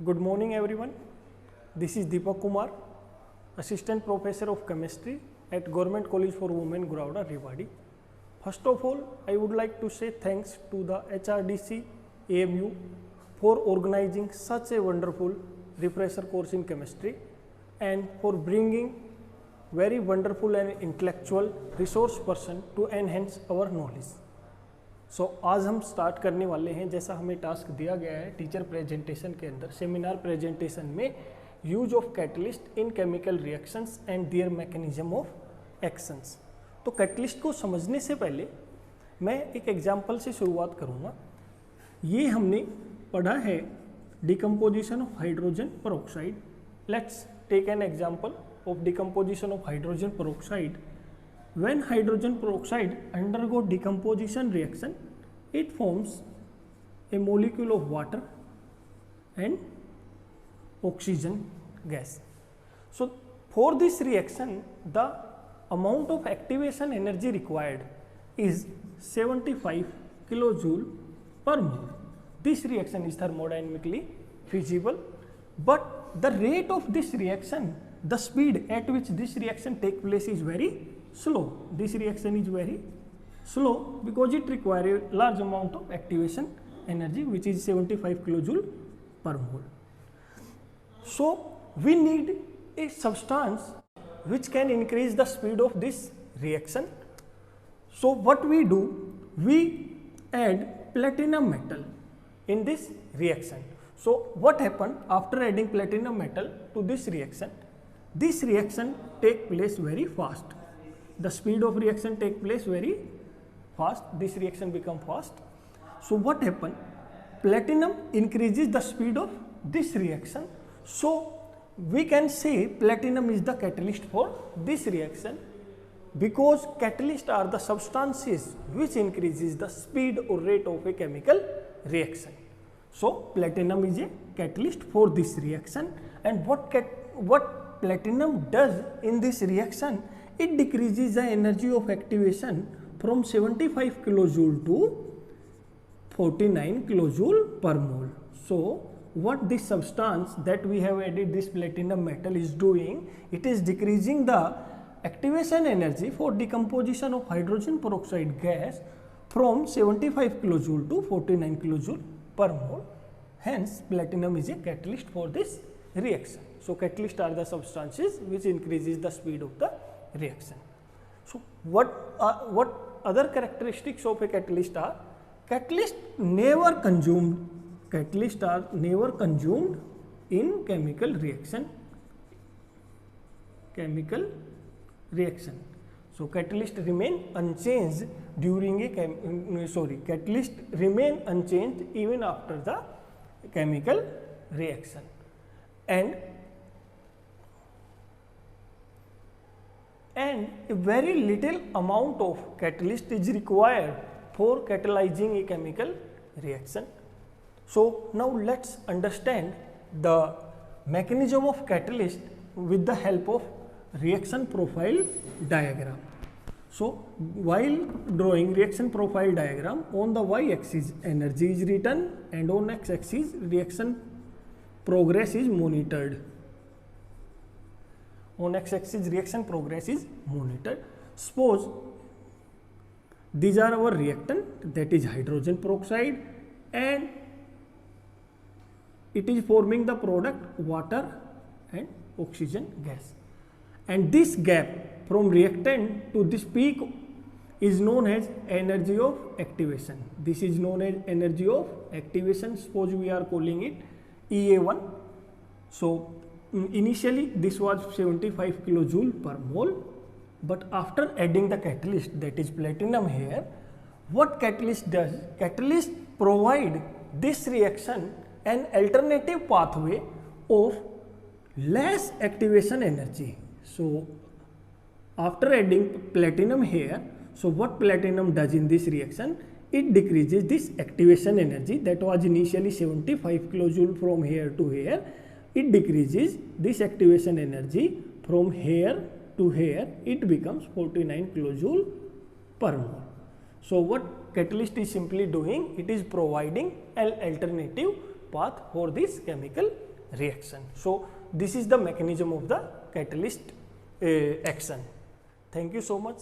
Good morning everyone. This is Deepak Kumar, Assistant Professor of Chemistry at Government College for Women, Gurauda, Rewari. First of all, I would like to say thanks to the HRDC AMU for organizing such a wonderful refresher course in chemistry and for bringing very wonderful and intellectual resource person to enhance our knowledge. आज हम start करने वाले हैं, जैसा हमें task दिया गया है टीचर प्रेजेंटेशन के अंदर, सेमिनार प्रेजेंटेशन में use of catalyst in chemical reactions and there mechanism of actions. तो कैटलिस्ट को समझने से पहले मैं एक एग्जांपल से शुरुआत करूंगा। ये हमने पढ़ा है decomposition of hydrogen peroxide. Let's take an example of decomposition of hydrogen peroxide. When hydrogen peroxide undergo decomposition reaction, it forms a molecule of water and oxygen gas. So for this reaction, the amount of activation energy required is 75 kilojoule per mole. This reaction is thermodynamically feasible, but the rate of this reaction, the speed at which this reaction takes place is very slow. This reaction is very slow because it requires a large amount of activation energy, which is 75 kilojoule per mole. So we need a substance which can increase the speed of this reaction. So what we do, we add platinum metal in this reaction. So what happened after adding platinum metal to this reaction? This reaction take place very fast. The speed of reaction take place very fast. This reaction become fast. So what happened? Platinum increases the speed of this reaction. So we can say platinum is the catalyst for this reaction, because catalysts are the substances which increases the speed or rate of a chemical reaction. So platinum is a catalyst for this reaction. And what platinum does in this reaction? It decreases the energy of activation from 75 kilojoule to 49 kilojoule per mole. So what this substance that we have added this platinum metal is doing, it is decreasing the activation energy for decomposition of hydrogen peroxide gas from 75 kilojoule to 49 kilojoule per mole. Hence platinum is a catalyst for this reaction. So catalysts are the substances which increases the speed of the reaction. So what other characteristics of a catalyst are? Catalysts are never consumed in chemical reaction. So catalyst remain unchanged during catalyst remain unchanged even after the chemical reaction. And a very little amount of catalyst is required for catalyzing a chemical reaction. So now let's understand the mechanism of catalyst with the help of reaction profile diagram. So while drawing reaction profile diagram, on the y-axis energy is written and on x-axis reaction progress is monitored. On x-axis reaction progress is monitored. Suppose these are our reactant, that is hydrogen peroxide, and it is forming the product water and oxygen gas. And this gap from reactant to this peak is known as energy of activation. This is known as energy of activation. Suppose we are calling it EA1. So initially this was 75 kilojoule per mole, but after adding the catalyst, that is platinum here, what catalyst does? Catalyst provide this reaction an alternative pathway of less activation energy. So after adding platinum here, so what platinum does in this reaction? It decreases this activation energy that was initially 75 kilojoule from here to here. It decreases this activation energy from here to here. It becomes 49 kilojoule per mole. So what catalyst is simply doing? It is providing an alternative path for this chemical reaction. So this is the mechanism of the catalyst action. Thank you so much.